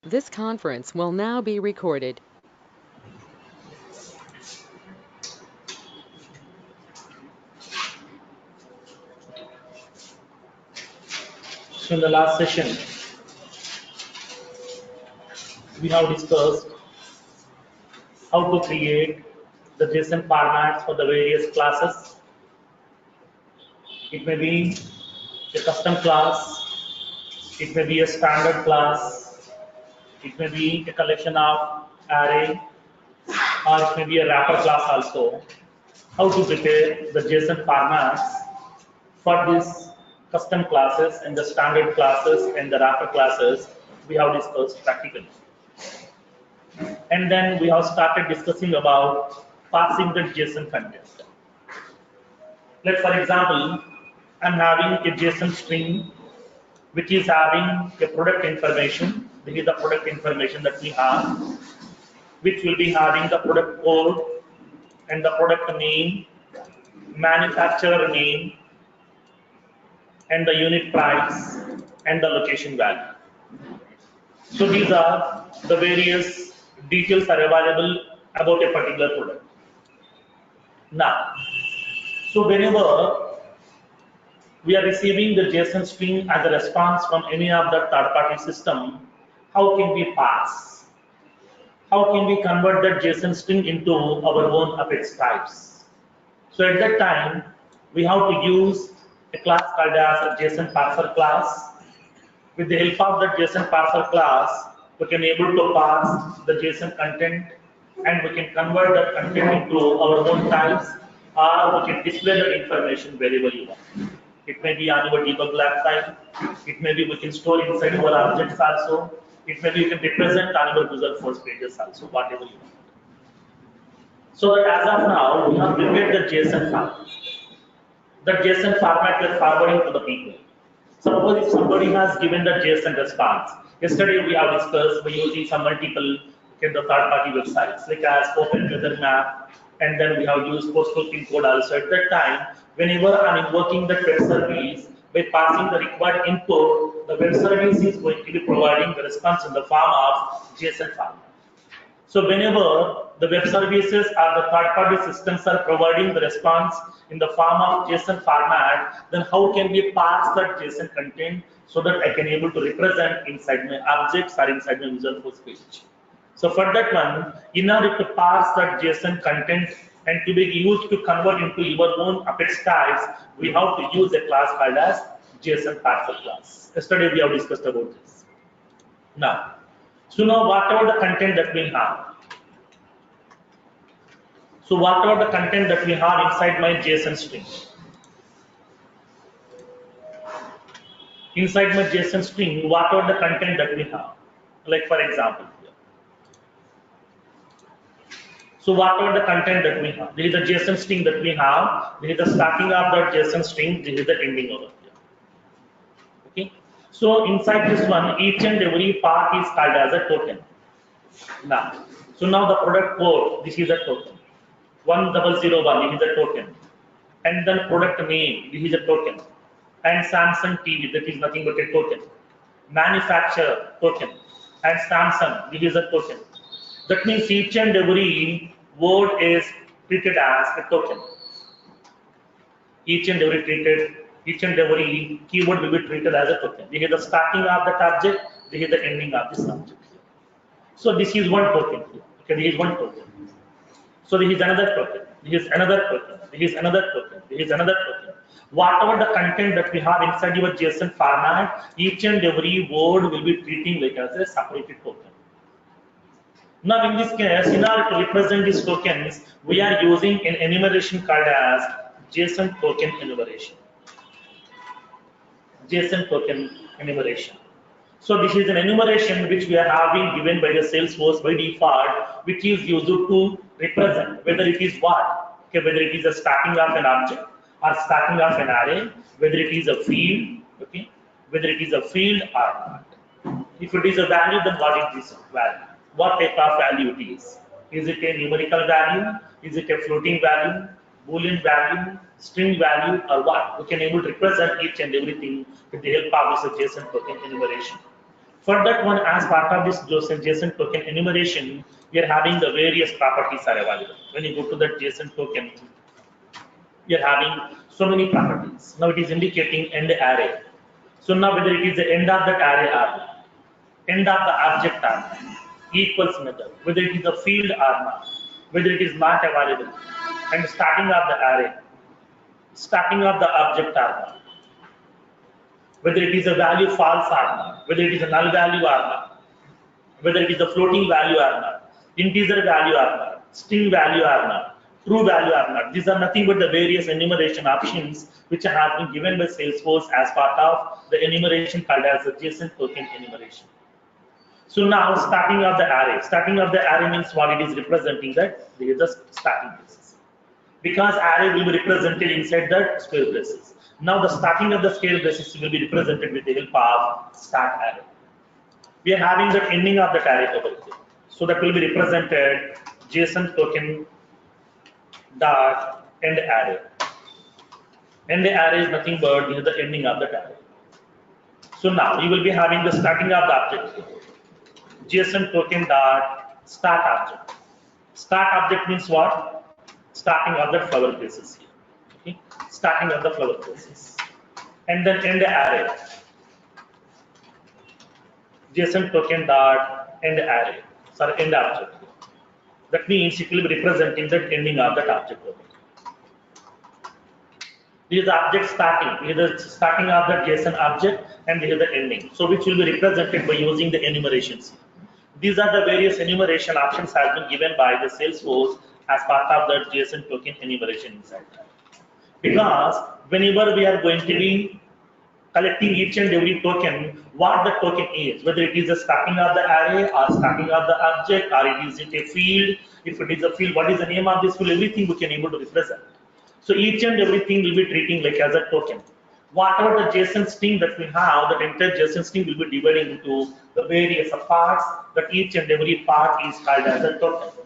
This conference will now be recorded. So in the last session, we have discussed how to create the JSON formats for the various classes. It may be a custom class, it may be a standard class, it may be a collection of array, or it may be a wrapper class also. How to prepare the JSON formats for these custom classes and the standard classes and the wrapper classes we have discussed practically. And then we have started discussing about passing the JSON content. Let's, for example, I'm having a JSON string which is having a product information. This is the product information that we have, which will be having the product code and the product name, manufacturer name, and the unit price and the location value. So these are the various details are available about a particular product. Now, so whenever we are receiving the JSON string as a response from any of the third-party system, how can we pass? How can we convert that JSON string into our own Apex types? So at that time, we have to use a class called as a JSON parser class. With the help of that JSON parser class, we can able to parse the JSON content and we can convert that content into our own types, or we can display that information wherever you want. It may be on your debug lab file. It may be we can store inside our objects also. It may be you can represent on your user force pages also, whatever you want. So that as of now, we have prepared the JSON format. That JSON format we are forwarding to the people. Suppose if somebody has given the JSON response. Yesterday we have discussed by using some multiple third-party websites like as Open Weather Map, and then we have used postal pin code also. At that time, whenever I'm invoking the web service, by passing the required input, the web service is going to be providing the response in the form of JSON format. So whenever the web services or the third-party systems are providing the response in the form of JSON format, then how can we pass that JSON content so that I can able to represent inside my objects or inside my user force page? So for that one, in order to pass that JSON content and to be used to convert into your own Apex types, we have to use a class called as JSON parser class. Yesterday we have discussed about this. Now, so now whatever the content that we have, so whatever the content that we have inside my JSON string, inside my JSON string, whatever the content that we have, like for example, so whatever the content that we have, this is the JSON string that we have, this is the starting of that JSON string, this is the ending over here. Okay. So inside this one, each and every part is called as a token. Now, so now the product code, this is a token. 1001, this is a token. And then product name, this is a token. And Samsung TV, that is nothing but a token. Manufacturer, token. And Samsung, this is a token. That means each and every word is treated as a token. Each and every keyword will be treated as a token. This is the starting of that object, this is the ending of this object. So this is one token. Okay, this is one token. So this is another token. This is another token. This is another token. This is another token. Whatever the content that we have inside your JSON format, each and every word will be treating like as a separated token. Now in this case, in order to represent these tokens, we are using an enumeration called as JSON token enumeration. JSON token enumeration. So this is an enumeration which we are having given by the Salesforce by default, which is used to represent whether it is what, okay, whether it is a stacking of an object or stacking of an array, whether it is a field, okay, whether it is a field or not. If it is a value, then what is this value? What type of value it is? Is it a numerical value? Is it a floating value? Boolean value? String value? Or what? We can able to represent each and everything with the help of this JSON token enumeration. For that one, as part of this JSON token enumeration, we are having the various properties are available. When you go to the JSON token, we are having so many properties. Now it is indicating end array. So now whether it is the end of that array or not, end of the object or not, equals method, whether it is a field or not, whether it is not available, and starting of the array, starting of the object or not, whether it is a value false or not, whether it is a null value or not, whether it is a floating value or not, integer value or not, string value or not, true value or not. These are nothing but the various enumeration options which have been given by Salesforce as part of the enumeration called as the JSON token enumeration. So now starting of the array. Starting of the array means what it is representing that there is a starting braces. Because array will be represented inside the square braces. Now the starting of the square braces will be represented with the help of start array. We are having the ending of the array over here. So that will be represented JSON token dot end array. End array is nothing but the ending of the array. So now you will be having the starting of the object. JSON token dot start object. Start object means what? Starting of the flower braces here. Okay? Starting of the flower braces. And then end array. JSON token dot end array. Sorry, end object. That means it will be representing the ending of that object. This is the object starting. This is the starting of the JSON object, and this is the ending. So which will be represented by using the enumerations. These are the various enumeration options have been given by the Salesforce as part of the JSON token enumeration inside that. Because whenever we are going to be collecting each and every token, what the token is, whether it is the starting of the array or starting of the object, or it is a field. If it is a field, what is the name of this field? Everything we can able to represent. So each and everything will be treating like as a token. Whatever the JSON string that we have, that entire JSON string will be divided into the various parts, that each and every part is called as a token.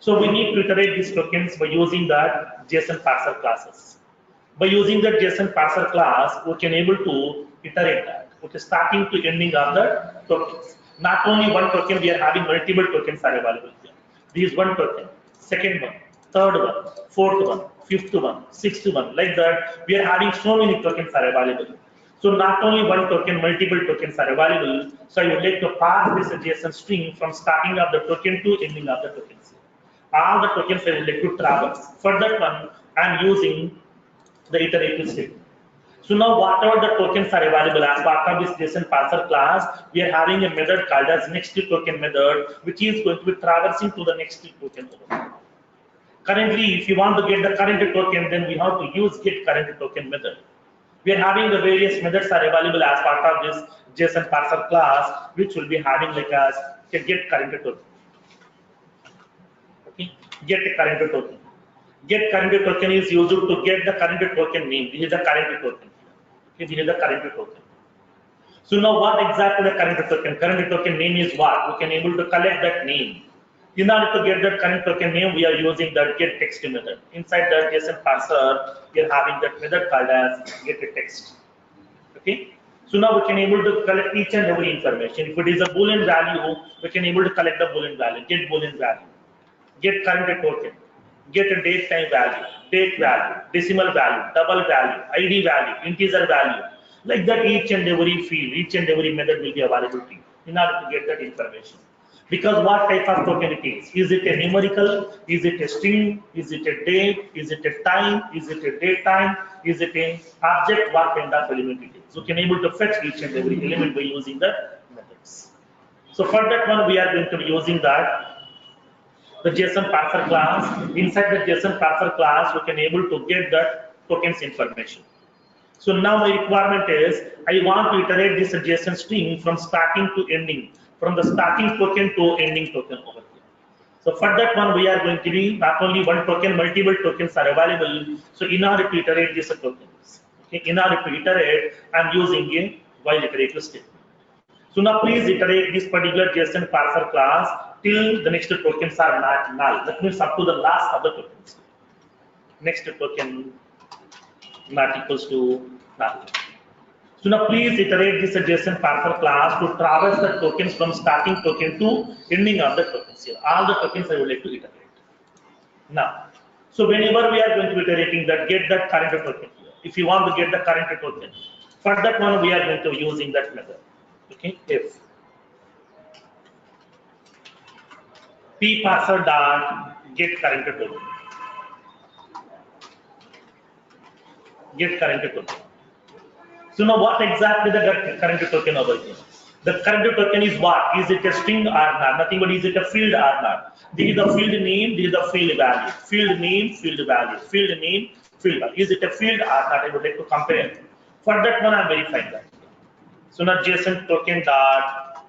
So we need to iterate these tokens by using that JSON parser classes. By using the JSON parser class, we can able to iterate that. Okay, starting to ending of the tokens. Not only one token, we are having multiple tokens are available here. This is one token, second one, third one, fourth one, fifth one, sixth one, like that. We are having so many tokens are available. So not only one token, multiple tokens are available. So I would like to pass this JSON string from starting of the token to ending of the tokens. All the tokens I would like to traverse. For that one, I am using the iterative statement. So now whatever the tokens are available as part of this JSON parser class, we are having a method called as next token method, which is going to be traversing to the next token. Currently, if you want to get the current token, then we have to use get current token method. We are having the various methods are available as part of this JSON parser class, which will be having like as get current token. Okay, get a current token. Get current token is used to get the current token name. This is the current token. Okay, this is the current token. So now what exactly the current token? Current token name is what? We can able to collect that name. In order to get that current token name, we are using that get text method. Inside the JSON parser, we are having that method called as get a text. Okay. So now we can able to collect each and every information. If it is a Boolean value, we can able to collect the Boolean value. Get Boolean value. Get current token. Get a date time value, date value, decimal value, double value, ID value, integer value. Like that, each and every field, each and every method will be available to you in order to get that information. Because what type of token it is? Is it a numerical? Is it a string? Is it a date? Is it a time? Is it a date time? Is it an object? What kind of element it is? So can able to fetch each and every element by using the methods. So for that one, we are going to be using that. The JSON parser class. Inside the JSON parser class, we can able to get that tokens information. So now my requirement is I want to iterate this JSON string from starting to ending, from the starting token to ending token over here. So for that one, we are going to be not only one token, multiple tokens are available. So in order to iterate these tokens, okay, in order to iterate, I'm using a while iterative statement. So now please iterate this particular JSON parser class till the next tokens are not null. That means up to the last of the tokens. Next token not equals to null. So now please iterate this JSON parser class to traverse the tokens from starting token to ending of the tokens here. All the tokens I would like to iterate. Now, so whenever we are going to iterating that, get that current token here. If you want to get the current token, for that one we are going to using that method. Okay, if p parser dot get current token, get current token. So now what exactly the current token over here? The current token is what? Is it a string or not? Nothing but is it a field or not? This is the field name, this is the field value. Field name, field value. Field name, field value. Is it a field or not? I would like to compare. For that one, I'm verifying that. So now JSON token dot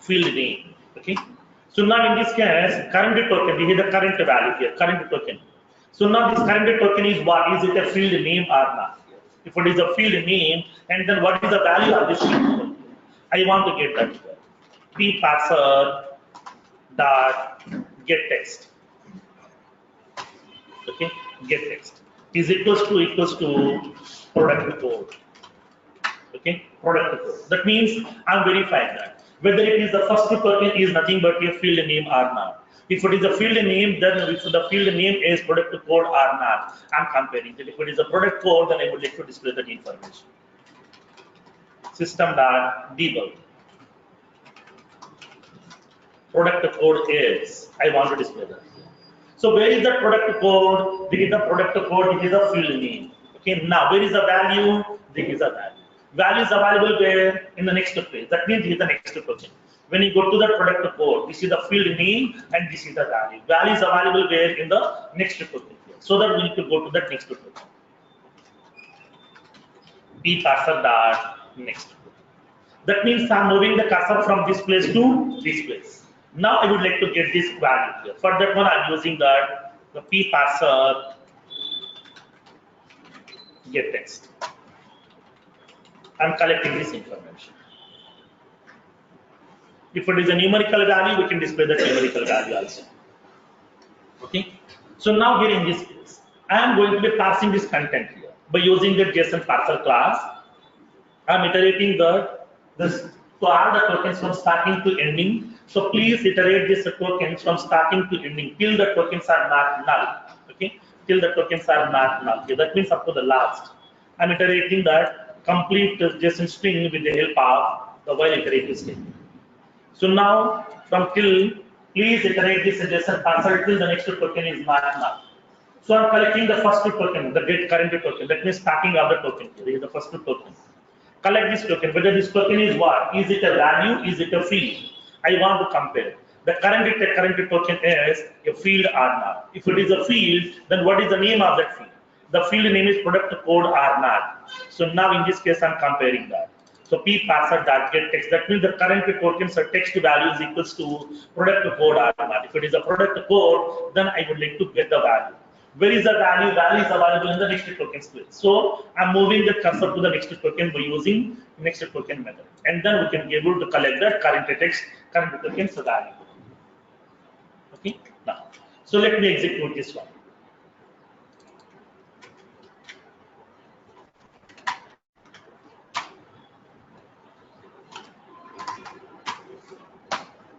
field name. Okay. So now in this case, current token, this is the current value here, current token. So now this current token is what? Is it a field name or not? If it is a field name, and then what is the value of this field? I want to get that here. P parser dot get text. Okay, get text is equals to product code. Okay, product code. That means I'm verifying that whether it is the first token is nothing but a field name or not. If it is a field name, then if the field name is product code or not, I'm comparing that. If it is a product code, then I would like to display that information. System.debug. Product code is, I want to display that. So where is the product code? This is the product code, this is the field name. Okay, now where is the value? This is the value. Value is available where? In the next page. That means this is the next token. When you go to the product code, this is the field name and this is the value. Value is available where? In the next token. So that we need to go to that next token. P parser dot next. That means I'm moving the cursor from this place to this place. Now I would like to get this value here. For that one, I'm using the p parser get text. I'm collecting this information. If it is a numerical value, we can display the numerical value also. Okay. So now here in this case, I am going to be parsing this content here by using the JSON parser class. I'm iterating to add the tokens from starting to ending. So please iterate these tokens from starting to ending till the tokens are not null. Okay, till the tokens are not null. Okay, that means up to the last. I'm iterating that complete JSON string with the help of the while iterative statement. So now from till, please iterate this JSON parser till the next token is not null. So I'm collecting the first token, the get current token. That means starting of the token. This is the first token. Collect this token. Whether this token is what? Is it a value? Is it a field? I want to compare. The current token is a field or not. If it is a field, then what is the name of that field? The field name is product code or not. So now in this case, I'm comparing that. So p parser dot get text. That means the current tokens or text value is equals to product code or not. If it is a product code, then I would like to get the value. Where is the value? Value is available in the next token space. So I'm moving the cursor to the next token by using next token method, and then we can be able to collect that current text, current token's value. Okay. Now, so let me execute this one.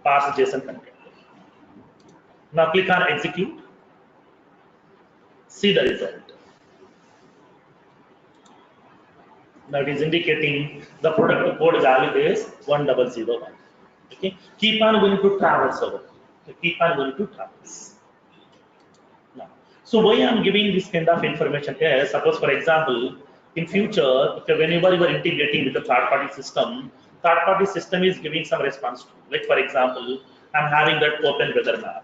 Parse JSON content. Now click on execute. See the result. Now it is indicating the product code value is 1001. Okay. Keep on going to traverse over. Okay. Keep on going to traverse. Now, so why I'm giving this kind of information is, suppose for example, in future, okay, whenever you are integrating with the third-party system is giving some response to. Like for example, I'm having that open weather map.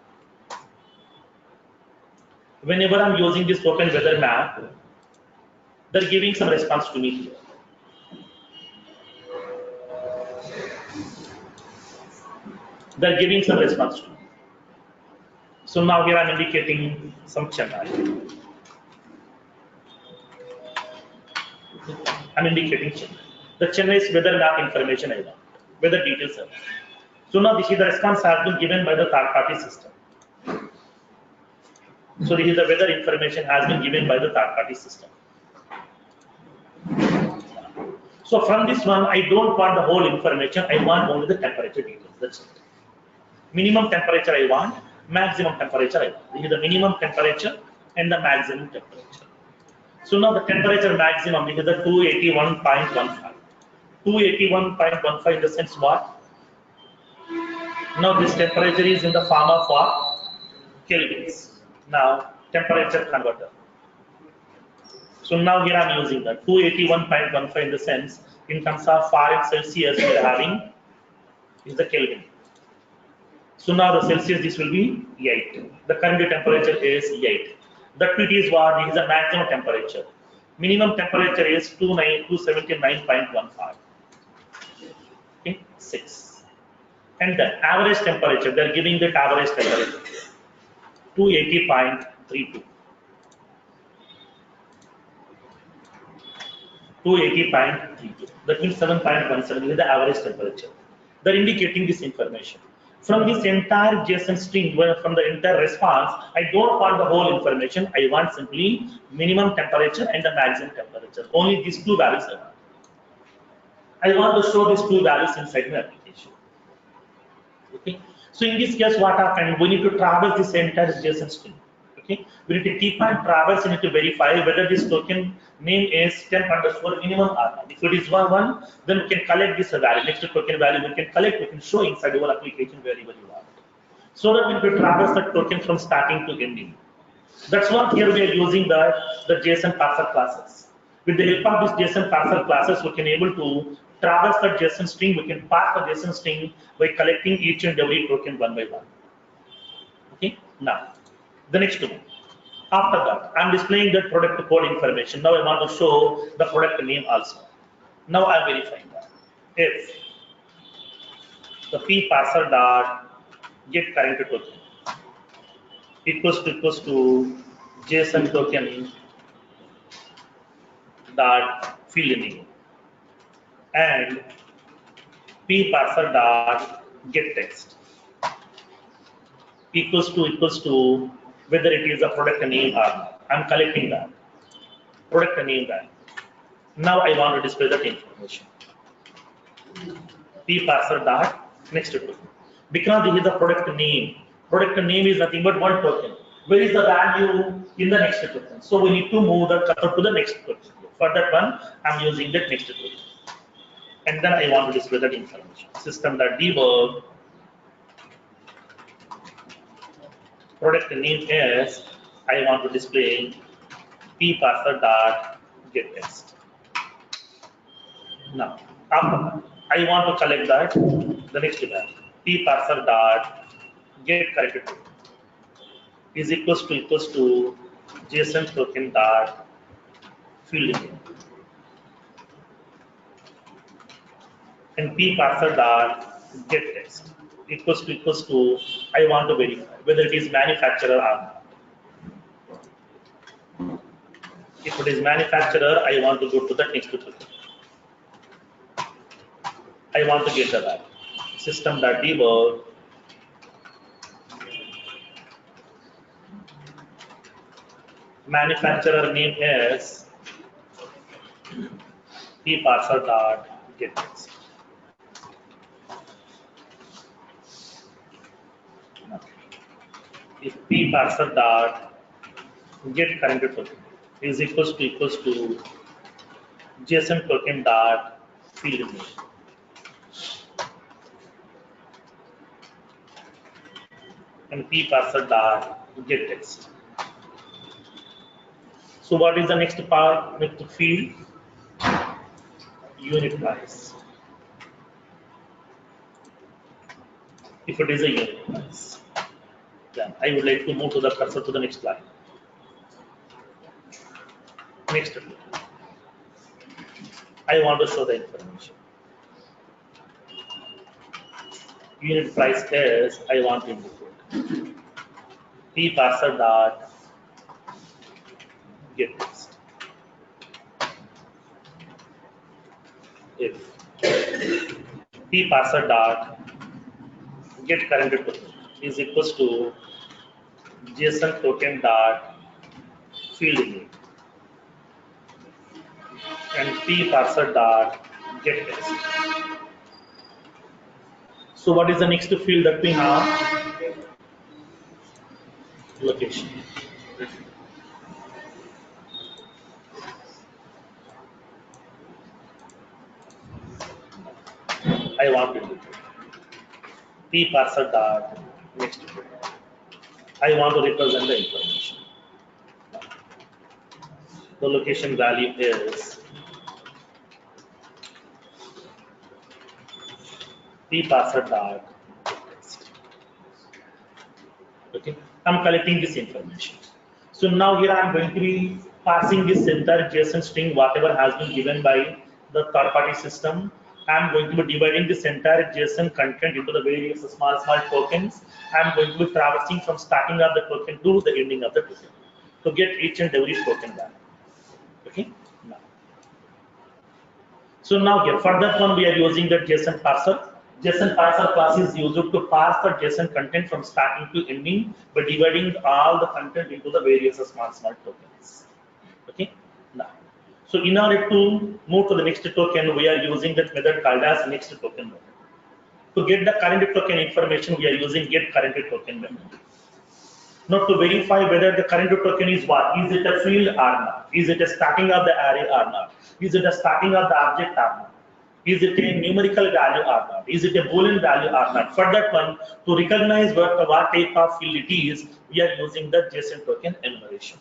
Whenever I'm using this open weather map, they're giving some response to me here. They're giving some response to me. So now here I'm indicating some Chennai. I'm indicating Chennai. The Chennai's weather map information I want, weather details. So now this is the response has been given by the third-party system. So this is the weather information has been given by the third-party system. So from this one, I don't want the whole information. I want only the temperature details. That's it. Minimum temperature I want, maximum temperature I want. This is the minimum temperature and the maximum temperature. So now the temperature maximum is the 281.15. 281.15 in the sense what? Now this temperature is in the form of what? Kelvins. Now temperature converter. So now here I am using that 281.15 in the sense in terms of Fahrenheit Celsius we are having is the Kelvin. So now the Celsius this will be 8. The current temperature is 8. That it is what? This is the maximum temperature. Minimum temperature is 279.15. Okay, 6. And the average temperature, they are giving that average temperature 280.32. 280.32. That means 7.17 is the average temperature. They are indicating this information. From this entire JSON string, from the entire response, I don't want the whole information. I want simply minimum temperature and the maximum temperature. Only these two values I want. I want to show these two values inside my application. Okay. So in this case, what happened? We need to traverse this entire JSON string. Okay. We need to keep on traversing it to verify whether this token name is temp underscore minimum or not. If it is 1, then we can collect this value. Next token value we can collect, we can show inside our application wherever you want. So that we need to traverse the token from starting to ending. That's what here we are using the JSON parser classes. With the help of this JSON parser classes, we can able to traverse the JSON string. We can parse the JSON string by collecting each and every token one by one. Okay. Now, the next one. After that, I'm displaying the product code information. Now I want to show the product name also. Now I'm verifying that. If the p parser dot get current token equals to JSON token dot field name and p parser dot get text equals to whether it is a product name or not. I'm collecting that product name that. Now I want to display that information. P parser dot next to it. Because this is the product name. Product name is nothing but one token. Where is the value in the next token? So we need to move the cursor to the next token. For that one, I'm using that next token. And then I want to display that information. System.debug. Product name is, I want to display p parser dot get text. Now, after that, I want to collect that the next event. P parser dot get corrected token is equals to JSON token dot field name and p parser dot get text equals to I want to verify whether it is manufacturer or not. If it is manufacturer, I want to go to the next token. I want to get the value. System.debug manufacturer name is p parser dot get text. If p parser dot get current token is equals to JSON token dot field name and p parser dot get text. So what is the next part, next field? Unit price. If it is a unit price, then I would like to move to the cursor to the next line. Next, I want to show the information. Unit price is, I want to indicate p parser dot get text. If p parser dot get current token is equals to JSON token dot field name and p parser dot get text. So what is the next field that we have? Location. I want to do p parser dot next field. I want to represent the information. The location value is p parser dot text. Okay, I'm collecting this information. So now here I'm going to be passing this entire JSON string, whatever has been given by the third-party system. I'm going to be dividing this entire JSON content into the various small tokens. I'm going to be traversing from starting of the token to the ending of the token to get each and every token value. Okay. Now. So now here for that one we are using the JSON parser. JSON parser class is used to parse the JSON content from starting to ending by dividing all the content into the various small tokens. Okay. Now, so in order to move to the next token, we are using that method called as next token method. To get the current token information, we are using get current token method. Now to verify whether the current token is what? Is it a field or not? Is it a starting of the array or not? Is it a starting of the object or not? Is it a numerical value or not? Is it a boolean value or not? For that one, to recognize what type of field it is, we are using the JSON token enumeration.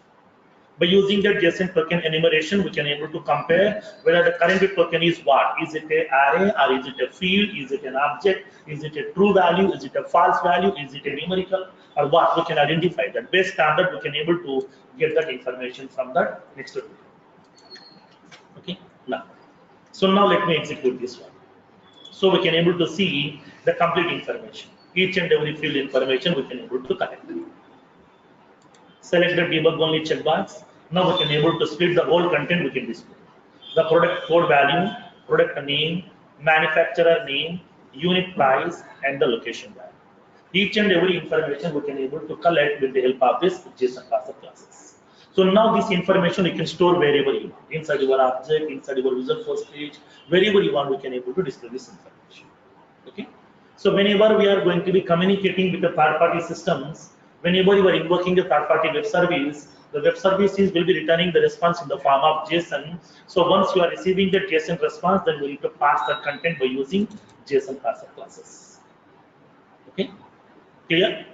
By using the JSON token enumeration, we can able to compare whether the current token is what? Is it an array or is it a field? Is it an object? Is it a true value? Is it a false value? Is it a numerical? Or what? We can identify that. Based on that, we can able to get that information from that next token. Okay. Now, so now let me execute this one. So we can able to see the complete information. Each and every field information we can able to collect. Select the debug only checkbox. Now we can able to split the whole content we can display. The product code value, product name, manufacturer name, unit price, and the location value. Each and every information we can able to collect with the help of this JSON parser classes. So now this information you can store wherever you want, inside your object, inside your user first page, wherever you want, we can able to display this information. Okay. So whenever we are going to be communicating with the third-party systems, whenever you are invoking a third-party web service, the web services will be returning the response in the form of JSON. So once you are receiving the JSON response, then we need to pass the content by using JSON parser classes. Okay, clear?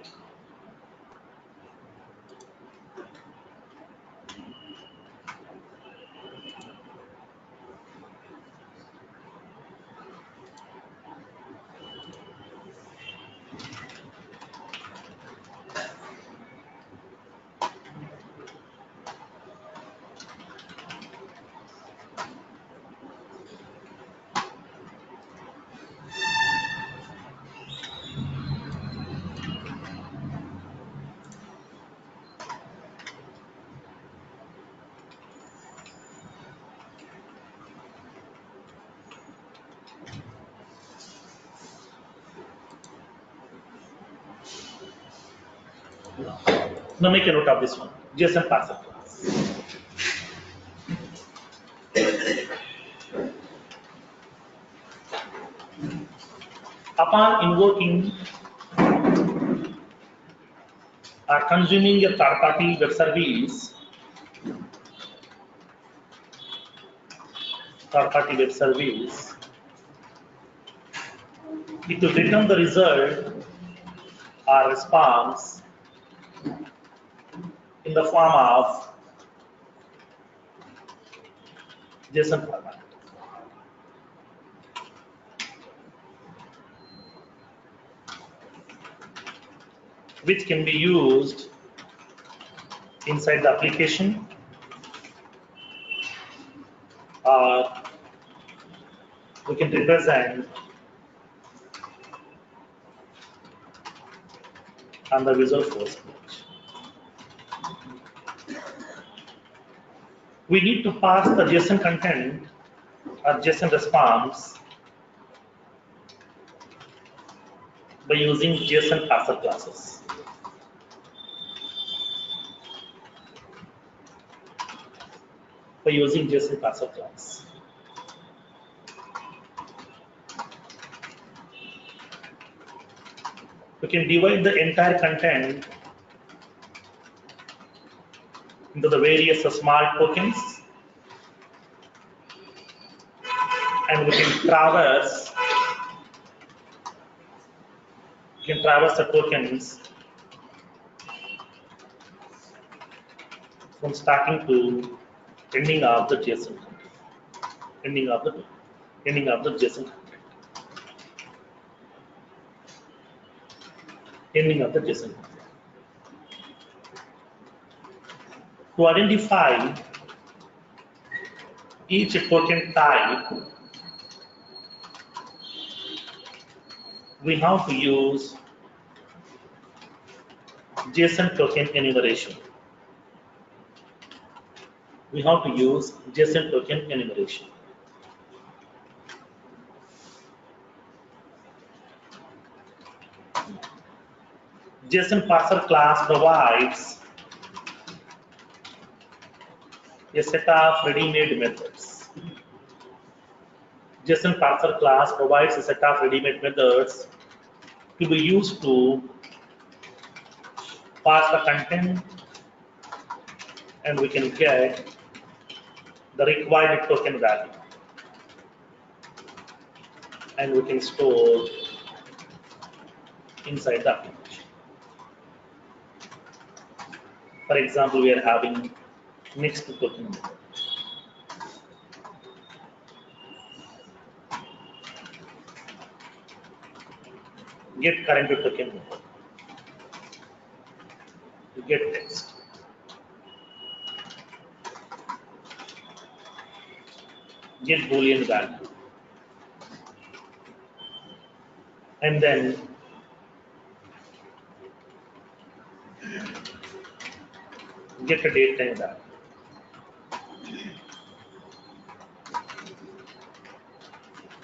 Now make a note of this one, JSON parser class. Upon invoking or consuming a third-party web service, it will return the result or response in the form of JSON format. Which can be used inside the application or we can represent on the Visual Force page. We need to pass the JSON content or JSON response by using JSON parser classes. By using JSON parser class. We can divide the entire content into the various small tokens, and we can traverse the tokens from starting to ending of the JSON content, ending of the JSON content, ending of the JSON content. To identify each token type, we have to use JSON token enumeration. We have to use JSON token enumeration. JSON parser class provides a set of ready-made methods. JSON parser class provides a set of ready-made methods to be used to parse the content, and we can get the required token value, and we can store inside the application. For example, we are having next token method. Get current token method. Get text. Get boolean value. And then get a date time value.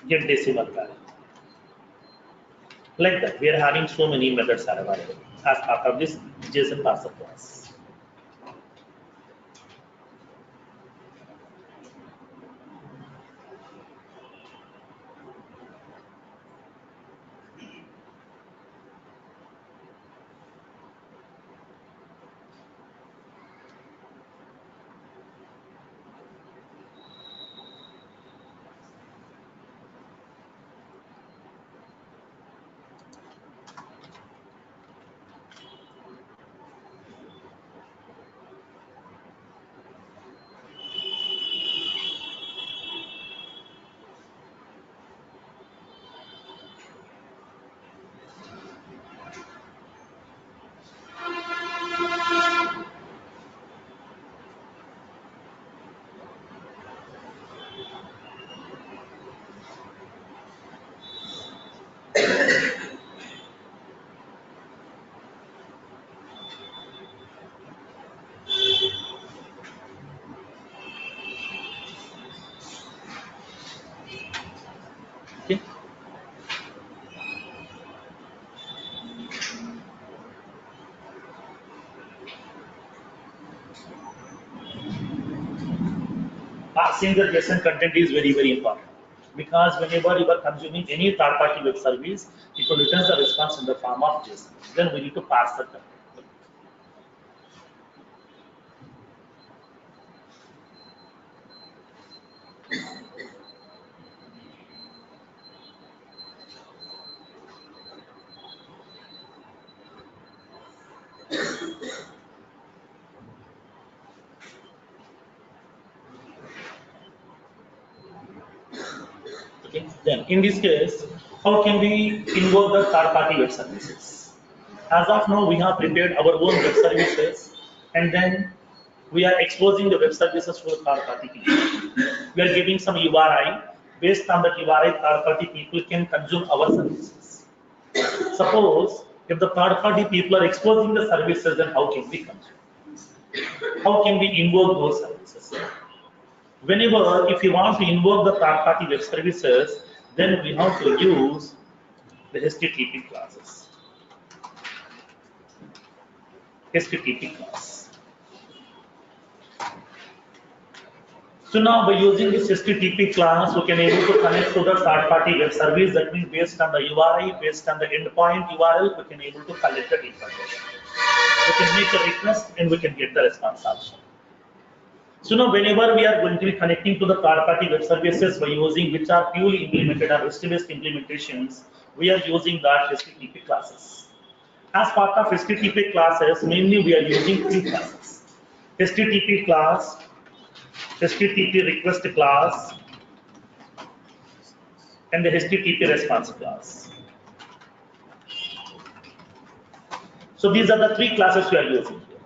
Get decimal value. Like that, we are having so many methods are available as part of this JSON parser class. Okay. Parsing the JSON content is very, very important, because whenever you are consuming any third-party web service, it will return the response in the form of JSON. Then we need to parse the content. Okay. Then in this case, how can we invoke the third-party web services? As of now, we have prepared our own web services, and then we are exposing the web services to third-party people. We are giving some URI. Based on that URI, third-party people can consume our services. Suppose if the third-party people are exposing the services, then how can we consume? How can we invoke those services? Whenever, if you want to invoke the third-party web services, then we have to use the HTTP classes. HTTP class. So now by using this HTTP class, we can able to connect to the third-party web service. That means based on the URI, based on the endpoint URL, we can able to collect the information. We can make a request and we can get the response also. So now whenever we are going to be connecting to the third-party web services by using which are purely implemented or REST-based implementations, we are using that HTTP classes. As part of HTTP classes, mainly we are using three classes. HTTP class, HTTP request class, and the HTTP response class. So these are the three classes we are using here.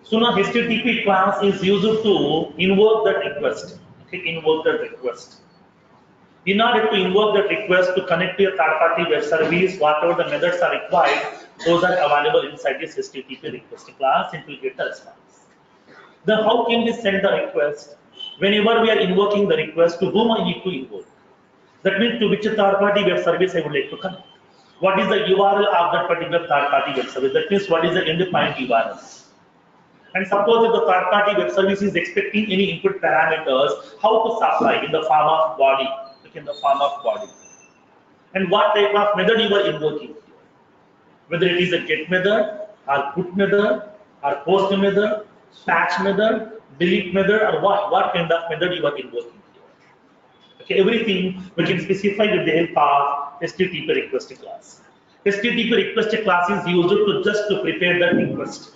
So now HTTP class is used to invoke that request. Okay, invoke that request. In order to invoke that request to connect to your third-party web service, whatever the methods are required, those are available inside this HTTP request class and will get the response. Then how can we send the request? Whenever we are invoking the request, to whom I need to invoke? That means to which third-party web service I would like to connect. What is the URL of that particular third-party web service? That means what is the endpoint URL? And suppose if the third-party web service is expecting any input parameters, how to supply in the form of body, in the form of body. And what type of method you are invoking? Whether it is a get method, or put method, or post method, patch method, delete method, or what kind of method you are invoking here. Okay, everything we can specify with the help of HTTP request class. HTTP request class is used to just to prepare the request.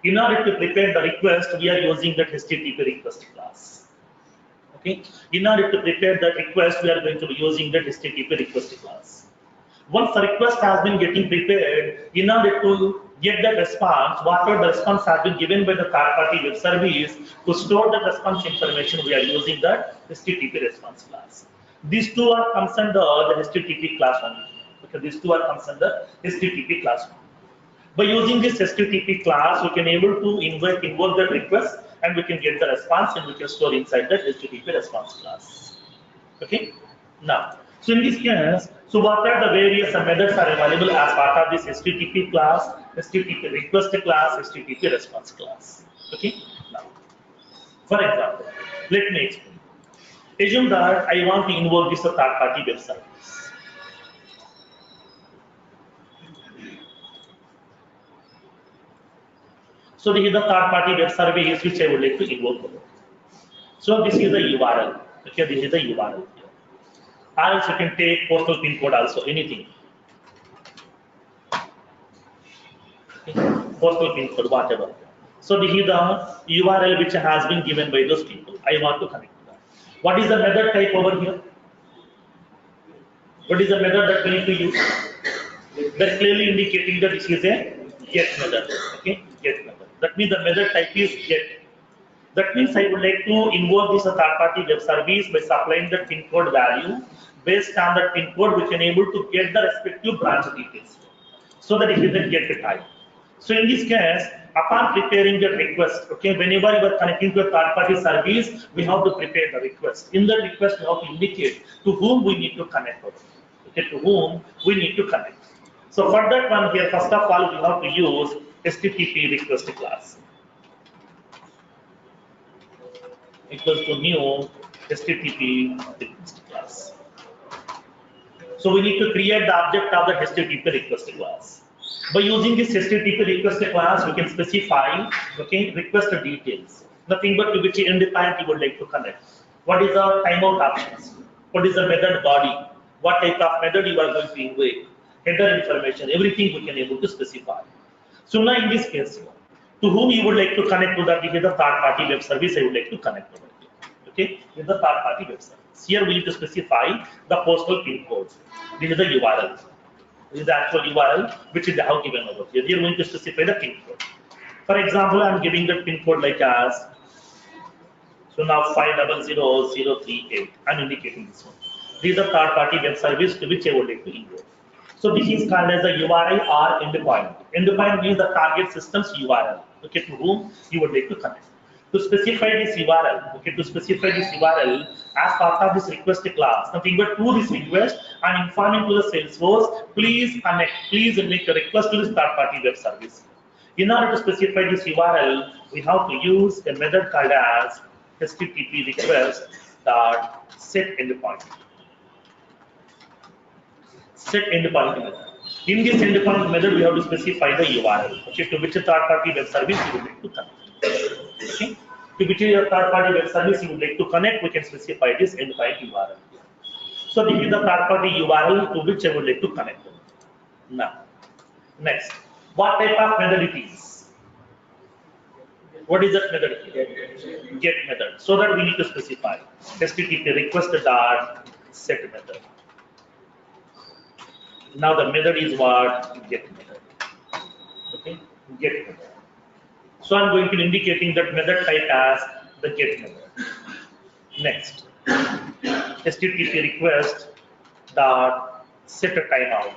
In order to prepare the request, we are using that HTTP request class. Okay. In order to prepare that request, we are going to be using that HTTP request class. Once the request has been getting prepared, in order to get the response, whatever the response has been given by the third-party web service, to store the response information, we are using that HTTP response class. These two are concerned the HTTP class only. Okay, these two are concerned the HTTP class only. By using this HTTP class, we can able to invoke the request and we can get the response and we can store inside that HTTP response class. Okay. Now, so in this case, so what are the various methods are available as part of this HTTP class, HTTP request class, HTTP response class. Okay. Now, for example, let me explain. Assume that I want to invoke this third-party web service. So this is the third-party web service which I would like to invoke. So this is the URL. Okay, this is the URL. Or else you can take postal pin code also, anything. Okay. Postal pin code, whatever. So this is the URL which has been given by those people. I want to connect to that. What is the method type over here? What is the method that we need to use? They're clearly indicating that this is a get method. Okay, get method. That means the method type is get. That means I would like to invoke this third-party web service by supplying the pin code value. Based on that pin code, we can able to get the respective branch details, so that it is a get type. So in this case, upon preparing the request, okay, whenever you are connecting to a third-party service, we have to prepare the request. In the request, we have to indicate to whom we need to connect with. Okay, to whom we need to connect. So for that one here, first of all, we have to use HTTP request class equals to new HTTP request class. So we need to create the object of the HTTP request class. By using this HTTP request class, we can specify, okay, request details. Nothing but to which endpoint you would like to connect. What is the timeout options? What is the method body? What type of method you are going to invoke? Header information, everything we can able to specify. So now in this case, to whom you would like to connect to that, with the third-party web service I would like to connect over here. Okay, with the third-party web service. Here we need to specify the postal pin code. This is the URL. This is the actual URL which is how given over here. Here we need to specify the pin code. For example, I am giving the pin code like as, so now 500038. I am indicating this one. This is the third-party web service to which I would like to invoke. So this is called as the URI or endpoint. Endpoint means the target system's URL. Okay, to whom you would like to connect. To specify this URL, okay, to specify this URL as part of this request class, nothing but to this request and informing to the Salesforce, please connect, please make a request to this third-party web service. In order to specify this URL, we have to use a method called as HTTP request dot set endpoint. Set endpoint method. In this endpoint method, we have to specify the URL, okay, to which a third-party web service you would like to connect. Okay, to which a third-party web service you would like to connect, we can specify this endpoint URL. So this is the third-party URL to which I would like to connect. Now, next, what type of method it is? What is that method here? Get method. So that we need to specify HTTP request dot set method. Now the method is what? Get method. Okay, get method. So I'm going to be indicating that method type as the get method. Next, HTTP request dot set a timeout.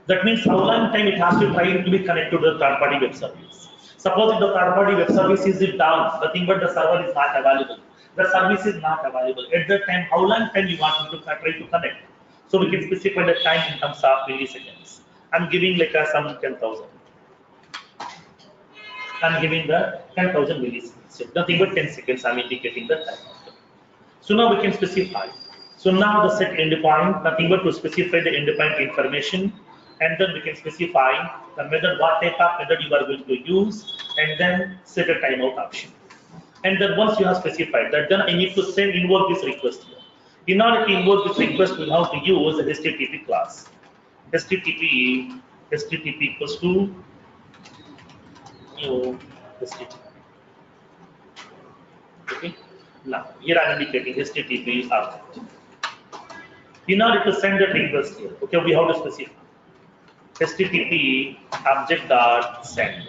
That means how long time it has to try to be connected to the third-party web service. Suppose if the third-party web service is down, nothing but the server is not available. The service is not available. At that time, how long time you want to try to connect? So we can specify the time in terms of milliseconds. I'm giving like some 10,000. I'm giving the 10,000 milliseconds. Nothing but 10 seconds. I'm indicating the time. So now we can specify. So now the set endpoint, nothing but to specify the endpoint information, and then we can specify the method, what type of method you are going to use, and then set a timeout option. And then once you have specified that, then I need to invoke this request here. In order to invoke this request, we have to use a HTTP class. HTTP equals to new HTTP. Okay. Now here I am indicating HTTP object. In order to send that request here, okay, we have to specify HTTP object dot send.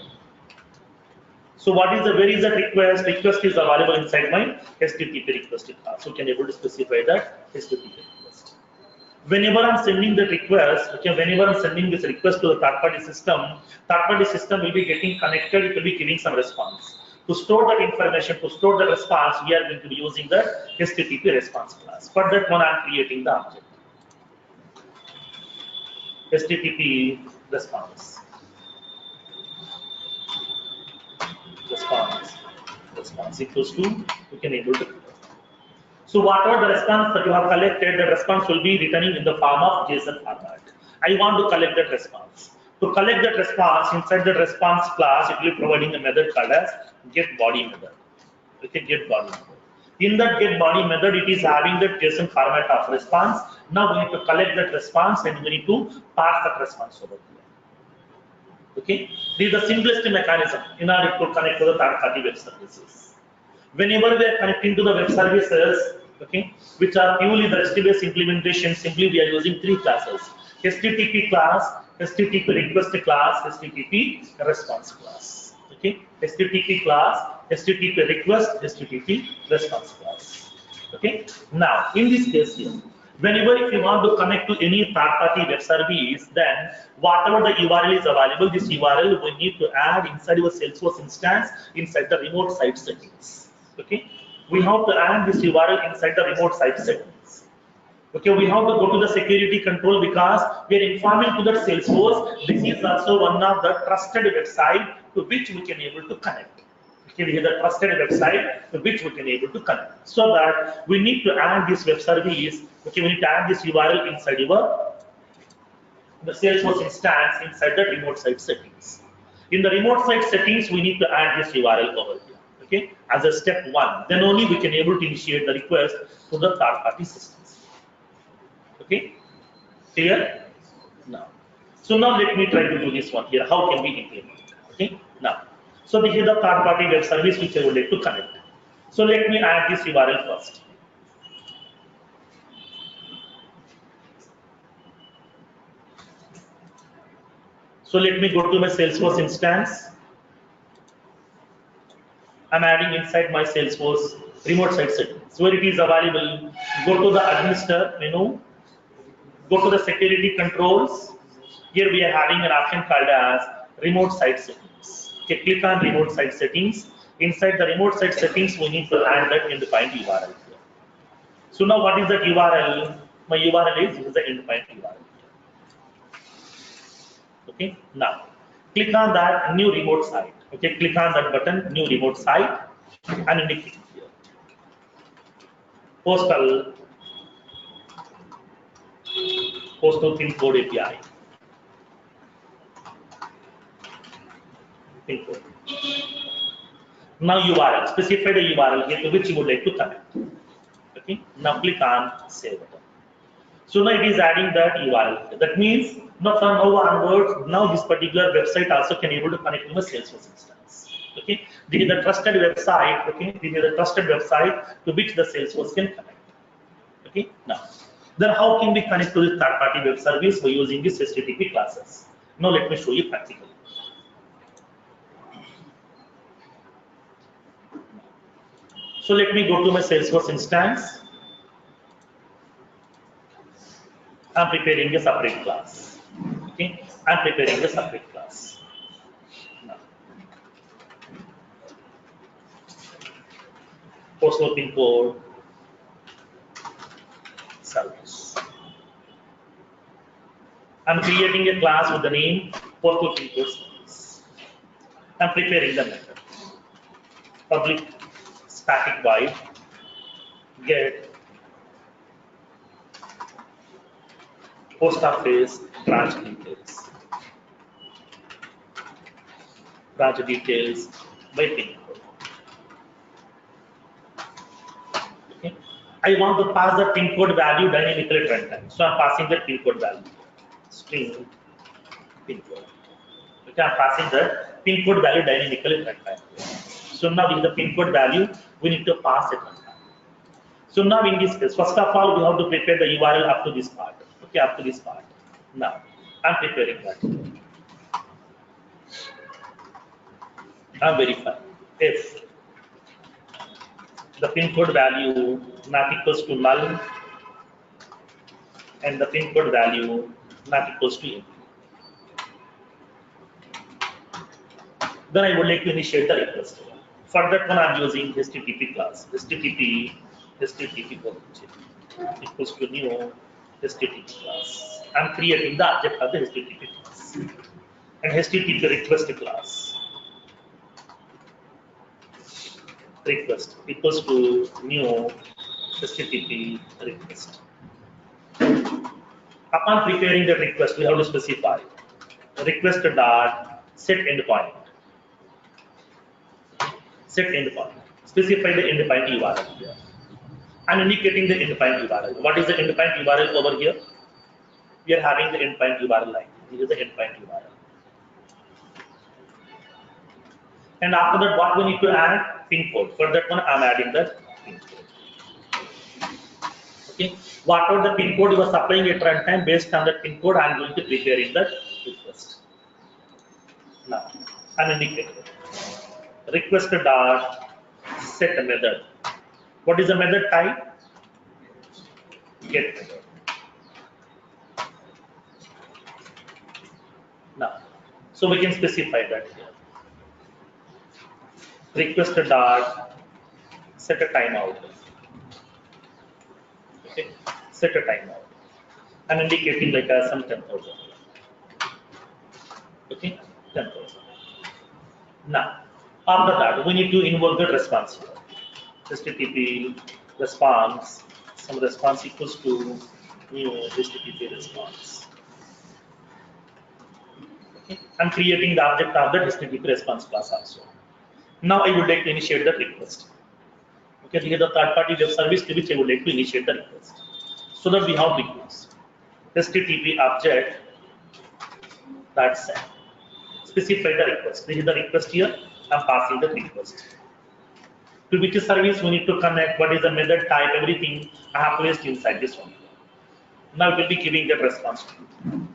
So where is that request? Request is available inside my HTTP request class. So can able to specify that HTTP request. Whenever I'm sending the request, okay, whenever I'm sending this request to the third-party system will be getting connected, it will be giving some response. To store that information, to store the response, we are going to be using the HTTP response class. For that one, I'm creating the object. HTTP response equals to, you can able to. So whatever the response that you have collected, the response will be returning in the form of JSON format. I want to collect that response. To collect that response, inside the response class, it will be providing a method called as getBody method. Okay, getBody method. In that getBody method, it is having the JSON format of response. Now we need to collect that response and we need to pass that response over here. Okay, this is the simplest mechanism in order to connect to the third-party web services. Whenever we are connecting to the web services, okay, which are purely the REST-based implementation, simply we are using three classes: HTTP class, HTTP request class, HTTP response class. Okay, HTTP class, HTTP request, HTTP response class. Okay, now in this case here, whenever if you want to connect to any third-party web service, then whatever the URL is available, this URL we need to add inside your Salesforce instance, inside the remote site settings. Okay, we have to add this URL inside the remote site settings. Okay, we have to go to the security control because we are informing to that Salesforce this is also one of the trusted website to which we can able to connect. Okay, this is the trusted website to which we can able to connect. So that we need to add this web service. Okay, we need to add this URL inside the Salesforce instance inside the remote site settings. In the remote site settings, we need to add this URL over here. Okay, as a step one. Then only we can able to initiate the request to the third-party systems. Okay, clear? Now, so now let me try to do this one here. How can we implement? Okay, now, so this is the third-party web service which I would like to connect. So let me add this URL first. So let me go to my Salesforce instance. I'm adding inside my Salesforce remote site settings. Where it is available, go to the administrator menu, go to the security controls. Here we are having an option called as remote site settings. Okay, click on remote site settings. Inside the remote site settings, we need to add that endpoint URL here. So now what is that URL? My URL is the endpoint URL. Okay, now click on that new remote site. Okay, click on that button, new remote site. and indicate here. Postal pin code API. Pin code. Now URL, specify the URL here to which you would like to connect. Okay. Now click on save button. So now it is adding that URL. That means now from now onwards, now this particular website also can able to connect to the Salesforce instance. Okay. This is the trusted website. Okay. This is the trusted website to which the Salesforce can connect. Okay. Now, then how can we connect to this third-party web service by using this HTTP classes? Now let me show you practically. So let me go to my Salesforce instance. I'm preparing a separate class. Okay, I'm preparing a separate class. Now, postal pin code service. I'm creating a class with the name postal pin code service. I'm preparing the method. Public static void get post office branch details. Branch details by pin code. Okay. I want to pass the pin code value dynamically at runtime. So I'm passing the pin code value. String pin code. Okay, I'm passing the pin code value dynamically at runtime. So now with the pin code value, we need to pass it runtime. So now in this case, first of all, we have to prepare the URL up to this part. Okay, up to this part. Now, I'm preparing that. I'm verifying if the pin code value not equals to null and the pin code value not equals to empty. Then I would like to initiate the request. For that one, I'm using HTTP class. HTTP equals to new HTTP class. I'm creating the object of the HTTP class and HTTP request class. Request equals to new HTTP request. Upon preparing the request, we have to specify request dot set endpoint. Set endpoint. Specify the endpoint URL here. I'm indicating the endpoint URL. What is the endpoint URL over here? We are having the endpoint URL line. This is the endpoint URL. And after that, what we need to add? Pin code. For that one, I'm adding the pin code. Okay. Whatever the pin code you are supplying at runtime, based on that pin code, I'm going to prepare in the request. Now, I'm indicating request dot set method. What is the method type? Get method. Now, so we can specify that here. Request dot set a timeout. Okay, set a timeout. I'm indicating like some 10,000. Okay, 10,000. Now, after that, we need to invoke the response here. HTTP response, some response equals to new HTTP response. Okay. I'm creating the object of the HTTP response class also. Now I would like to initiate the request. Okay, this is the third-party web service to which I would like to initiate the request. So that we have request. HTTP object that's set. Specify the request. This is the request here. I'm passing the request. To which service we need to connect, what is the method type, everything I have placed inside this one. Now it will be giving that response to you.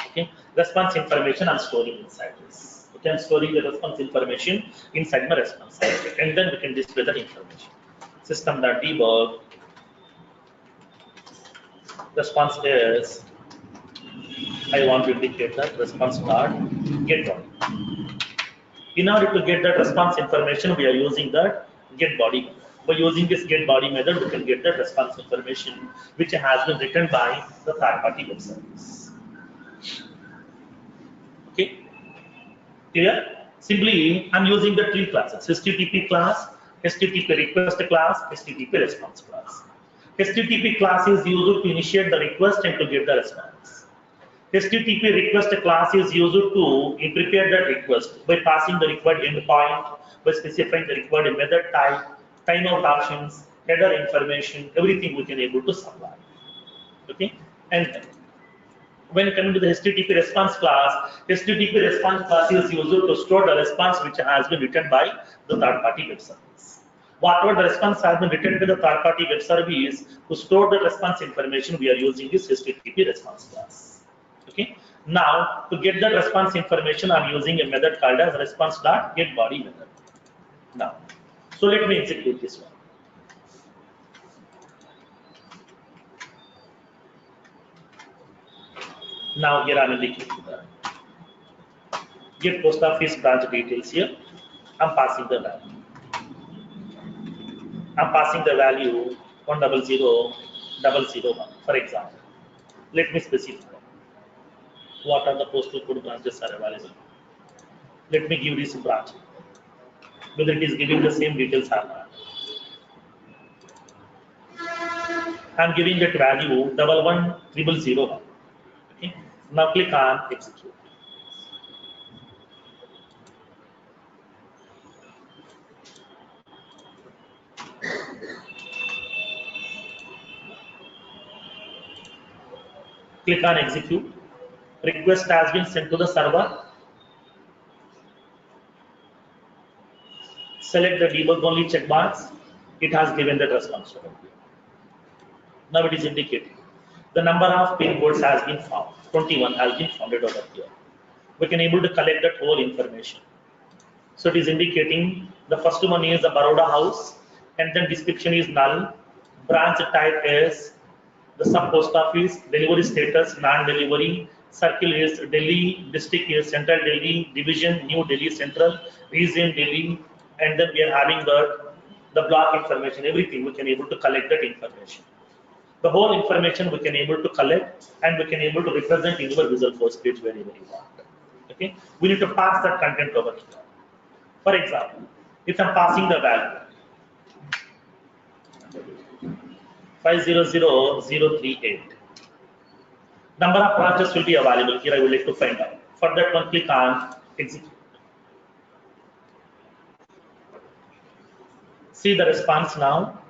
Okay, response information I'm storing inside this. Okay, I'm storing the response information inside my response object, and then we can display that information. System.debug response is I want to indicate that response dot get body. In order to get that response information, we are using the get body. By using this get body method, we can get the response information which has been written by the third-party web service. Okay, clear? Simply, I'm using the three classes: HTTP class, HTTP request class, HTTP response class. HTTP class is used to initiate the request and to get the response. HTTP request class is used to prepare that request by passing the required endpoint, by specifying the required method type, timeout options, header information, everything we can able to supply. Okay, and when coming to the HTTP response class is used to store the response which has been written by the third-party web service. Whatever the response has been written by the third-party web service, to store the response information, we are using this HTTP response class. Okay. Now, to get the response information, I'm using a method called as response.getBody method. Now, so let me execute this one. Now here I'm indicating that. Get post office branch details here. I'm passing the value. I'm passing the value 100,001, for example. Let me specify what are the postal code branches are available. Let me give this branch, whether it is giving the same details or not. I'm giving that value 11001. Okay. Now click on execute. Click on execute. Request has been sent to the server. Select the debug only checkbox. It has given that response. Now it is indicating the number of pin codes has been found. 21 has been founded over here. We can able to collect that whole information. So it is indicating the first one is the Baroda house, and then description is null. Branch type is the sub post office, delivery status non-delivery, circle is Delhi, district is Central Delhi, division New Delhi Central, region Delhi, and then we are having the block information, everything we can able to collect that information. The whole information we can able to collect and we can able to represent in our Visual Force page very well. Okay, we need to pass that content over here. For example, if I'm passing the value 500038, number of branches will be available here. I would like to find out. For that one, click on execute. See the response now.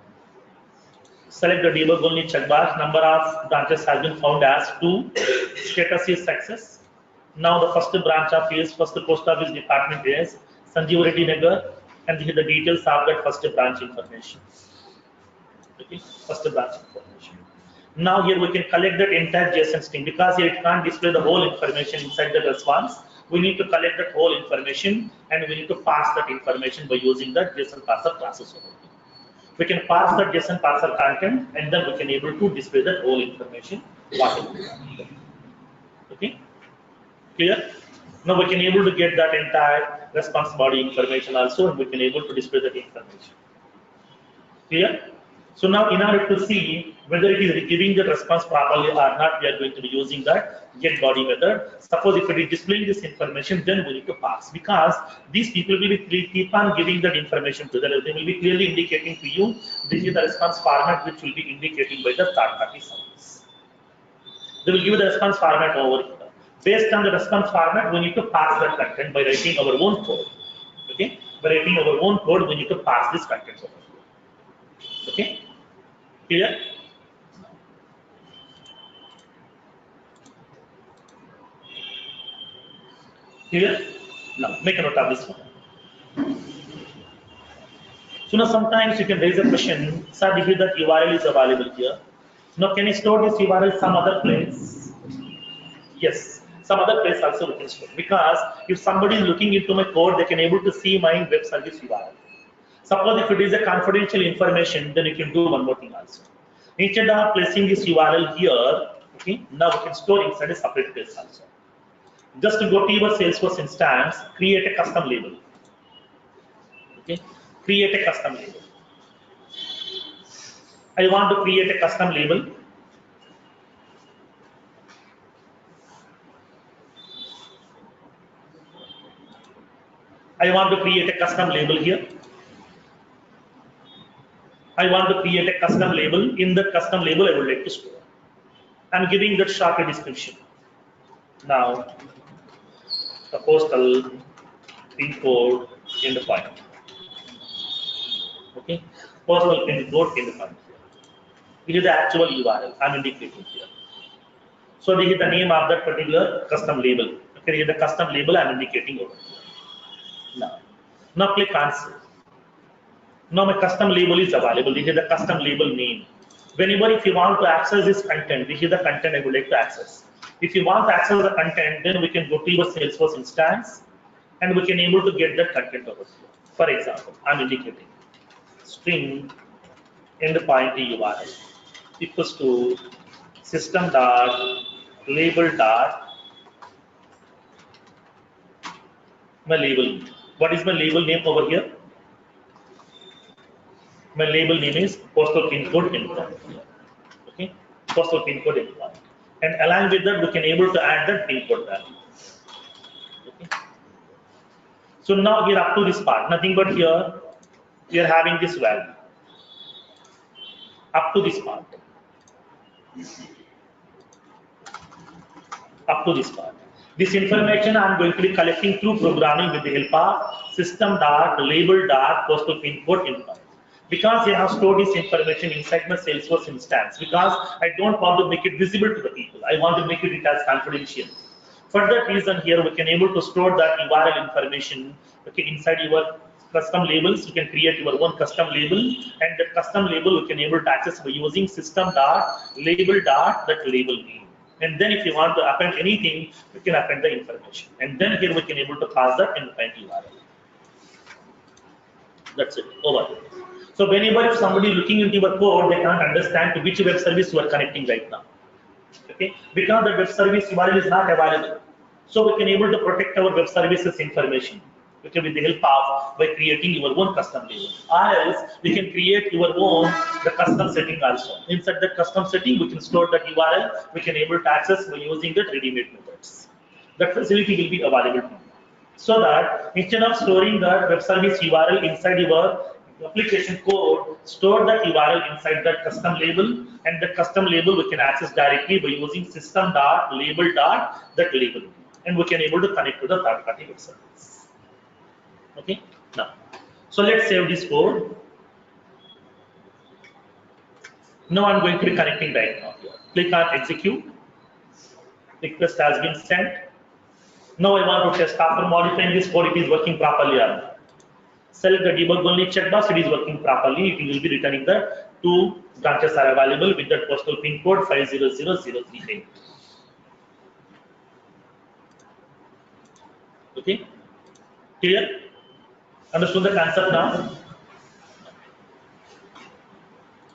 Select the debug only checkbox. Number of branches has been found as 2. Status is success. Now the first branch of his first post office department is Sanjeev Reddy Nagar, and here the details of that first branch information. Okay, first branch information. Now here we can collect that entire JSON string, because here it can't display the whole information inside the response. We need to collect that whole information and we need to pass that information by using the JSON parser classes over here. We can pass the JSON parser content and then we can able to display that whole information. Okay, clear? Now we can able to get that entire response body information also, and we can able to display that information. Clear? So now in order to see whether it is giving the response properly or not, we are going to be using that get body method. Suppose if it is displaying this information, then we need to pass, because these people will be keep on giving that information to them. They will be clearly indicating to you this is the response format which will be indicating by the third party service. They will give the response format over here. Based on the response format, we need to pass that content by writing our own code. Okay? By writing our own code, we need to pass this content over here. Okay? Clear? Clear? Now, make a note of this one. So now sometimes you can raise a question, sir, if that URL is available here. Now can you store this URL some other place? Yes, some other place also we can store. Because if somebody is looking into my code, they can able to see my web service URL. Suppose if it is a confidential information, then you can do one more thing also. Instead of placing this URL here, okay, now we can store inside a separate place also. Just to go to your Salesforce instance, create a custom label. Okay, create a custom label. I want to create a custom label. I want to create a custom label here. I want to create a custom label. In the custom label, I would like to store. I'm giving that short description. Now, the postal pin code in the point. Okay, postal pin code in the point. This is the actual URL I'm indicating here. So this is the name of that particular custom label. Okay, this is the custom label I'm indicating over here. Now click on save. Now my custom label is available. This is the custom label name. Whenever if you want to access this content, this is the content I would like to access. If you want to access the content, then we can go to your Salesforce instance and we can able to get that content over here. For example, I'm indicating string endpoint URL equals to system dot label dot my label. What is my label name over here? My label name is postal pin code endpoint. Okay, postal pin code endpoint. And along with that, we can able to add that pin code value. Okay. So now here up to this part, nothing but here we are having this value. Up to this part. Up to this part. This information I am going to be collecting through programming with the help of system.label.postal pin code endpoint. Because I have stored this information inside my Salesforce instance, because I don't want to make it visible to the people. I want to make it as confidential. For that reason, here we can able to store that URL information. Okay, inside your custom labels, you can create your own custom label, and that custom label you can able to access by using system.label.that label name. And then if you want to append anything, you can append the information. And then here we can able to pass that endpoint URL. That's it. Over. So whenever if somebody looking into your code, they can't understand to which web service you are connecting right now. Okay, because the web service URL is not available. So we can able to protect our web services information. Okay, with the help of by creating your own custom label. Or else we can create your own the custom setting also. Inside the custom setting, we can store that URL. We can able to access by using the ready-made methods. That facility will be available. So that instead of storing the web service URL inside your application code, store that URL inside that custom label, and the custom label we can access directly by using system.label.that label, and we can able to connect to the third-party web service. Okay, now, so let's save this code. Now I'm going to be connecting right now. Click on execute. Request has been sent. Now I want to test after modifying this code, it is working properly or not. Select the debug only checkbox, it is working properly. It will be returning the 2 branches are available with the postal pin code 500038. Okay, clear? Understood the concept now?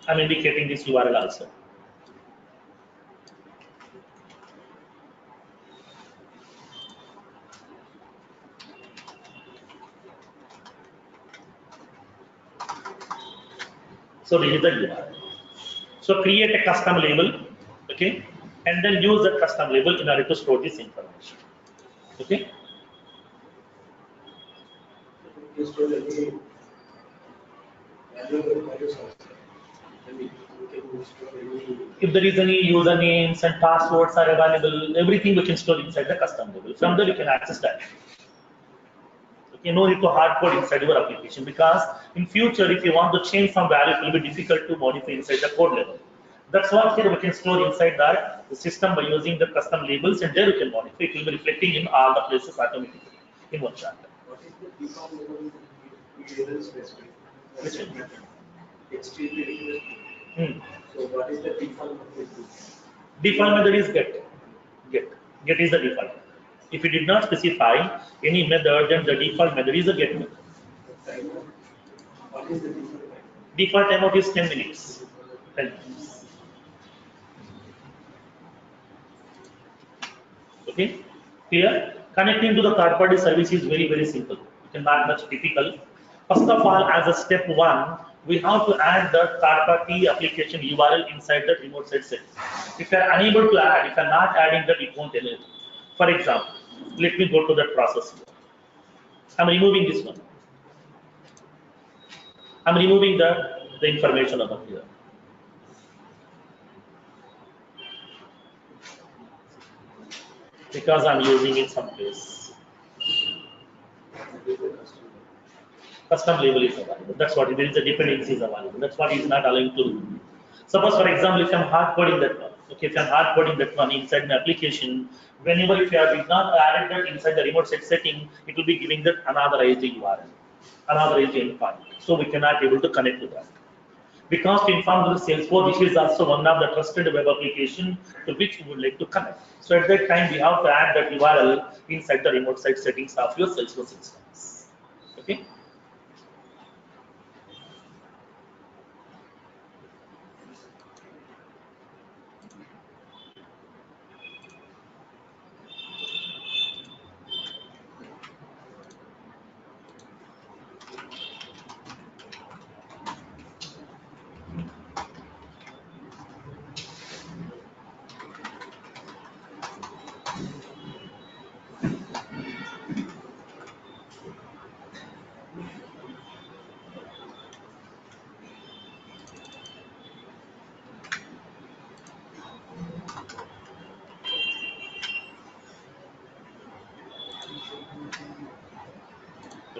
I'm indicating this URL also. So this is the URL. So create a custom label, okay, and then use that custom label in order to store this information. Okay. If there is any usernames and passwords are available, everything we can store inside the custom label. From there you can access that. Okay, no need to hard code inside your application, because in future if you want to change some value, it will be difficult to modify inside the code level. That's what here we can store inside that the system by using the custom labels, and there you can modify. It will be reflecting in all the places automatically in one shot. What is the default level specific? Which one? Extremely request. So what is the default method? Default method is get. Get is the default. If you did not specify any method, then the default method is a get method. What is the default time? Default timeout is 10 minutes. 10 minutes. Okay, clear? Connecting to the third-party service is very, very simple. It is not much difficult. First of all, as a step 1, we have to add the third-party application URL inside the remote site setting. If you are unable to add, if you are not adding that, it won't enable. For example, let me go to that process. I'm removing this one. I'm removing the information over here. Because I'm using it someplace. Custom label is available. That's what there is a dependency is available. That's what is not allowing to do. Suppose, for example, if I'm hard coding that one, okay, if I'm hard coding that one inside my application, whenever if you have not added that inside the remote set setting, it will be giving that unauthorized URL, unauthorized endpoint. So we cannot able to connect to that. Because to inform the Salesforce, this is also one of the trusted web application to which we would like to connect. So at that time, we have to add that URL inside the remote site settings of your Salesforce instance. Okay.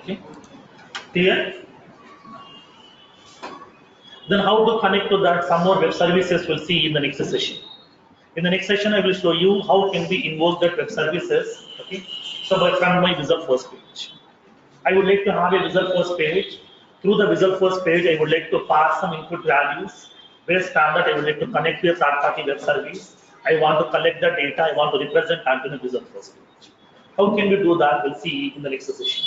Okay. Clear? Then how to connect to that? Some more web services we'll see in the next session. In the next session, I will show you how can we invoke that web services. Okay. So from my Wizard first page, I would like to have a Wizard first page. Through the Wizard first page, I would like to pass some input values. Based on that, I would like to connect to a third-party web service. I want to collect the data. I want to represent onto the Wizard first page. How can we do that? We'll see in the next session.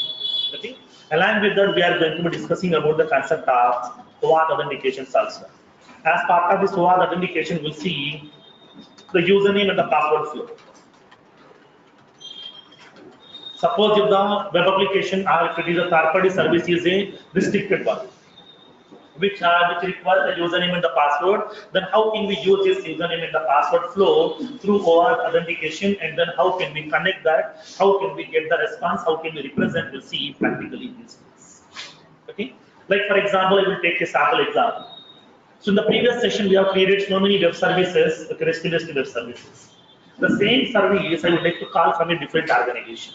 Okay. Along with that, we are going to be discussing about the concept of OAuth authentication also. As part of this OAuth authentication, we'll see the username and the password flow. Suppose if the web application or if it is a third-party service is a restricted one, which requires the username and the password, then how can we use this username and the password flow through OAuth authentication, and then how can we connect that? How can we get the response? How can we represent? We'll see practically in this case. Okay. Like for example, I will take a sample example. So in the previous session, we have created so many web services, REST web services. The same service I would like to call from a different organization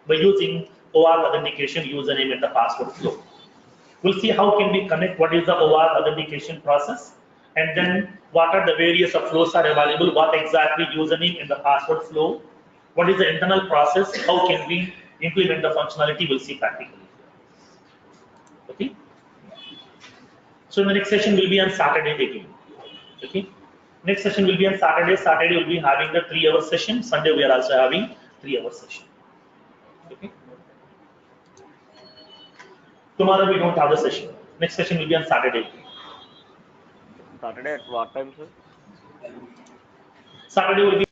by using OAuth authentication username and the password flow. We'll see how can we connect what is the OAuth authentication process, and then what are the various flows are available, what exactly username and the password flow, what is the internal process, how can we implement the functionality, we'll see practically. Okay. So in the next session will be on Saturday again. Okay. Next session will be on Saturday. Saturday will be having the 3-hour session. Sunday we are also having 3-hour session. Okay. Tomorrow we don't have the session. Next session will be on Saturday. Saturday at what time, sir? Saturday will be